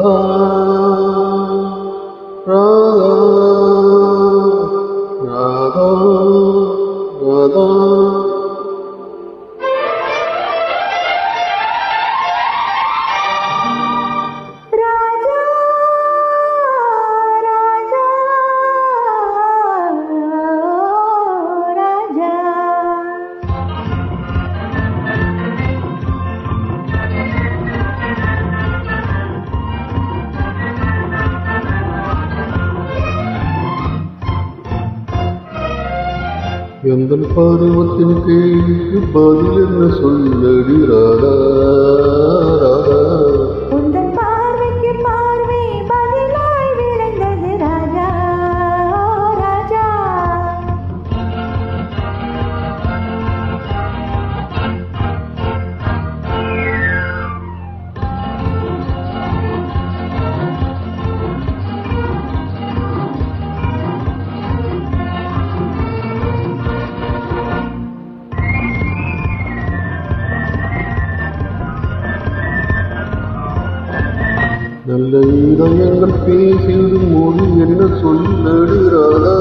ராதா ராதா ராதா. எங்கள் பருவத்தின் கேள்விக்கு பதில் என்ன சொல்லடி ராதா ராதா. உந்தன் பார்வைக்கு பார்வை பதிலாய் விளைந்தது ராஜா ராஜா. நல்ல இதயங்கள் பேசிடும் மொழி என்ன சொல்லடி ராதா.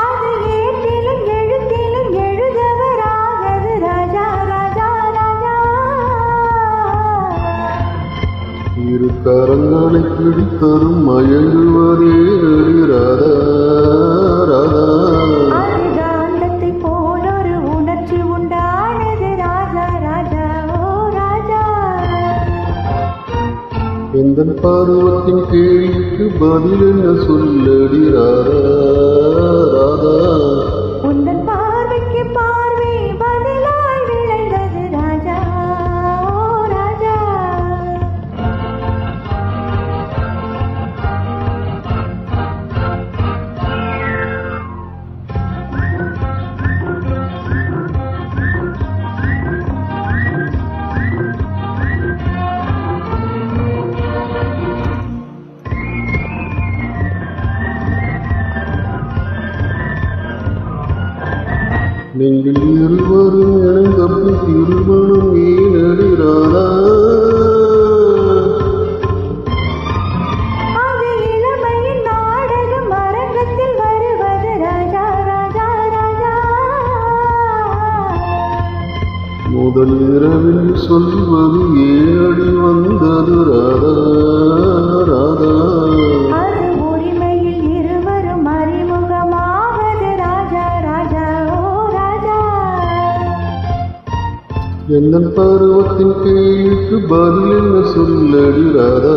அது ஏட்டிலும் எழுத்திலும் எழுதவராகது ராஜா ராஜா ராஜா. இரு கரங்களை பிடித்தரும் மயங்குவதே ராதா ராதா. அது காந்தத்தை போலொரு உணர்ச்சி உண்டானது ராஜா ராஜா ஓ ராஜா. எந்தன் பருவத்தின் கேள்விக்கு பதில் என்ன சொல்லடி ராதா ராதா. உந்தன் பார்வைக்கு பார்வை பதிலாய் விளைந்தது ராஜா ஓ ராஜா. நீங்கள் இருவரும் இணைந்தப்ப திருமணம் ஏனடி ராதா. அது இளமையின் நாடகம் அரங்கத்தில் வருவது ராஜா ராஜா ராஜா. முதல் இரவில் சொல்வது ஏனடி வந்தது ராதா ராதா. அது உரிமையில் இருவரும் அறிமுகமாவது ராஜா ராஜா ஓ ராஜா. எந்தன் பருவத்தின் கேள்விக்கு பதில் என்ன சொல்லடி ராதா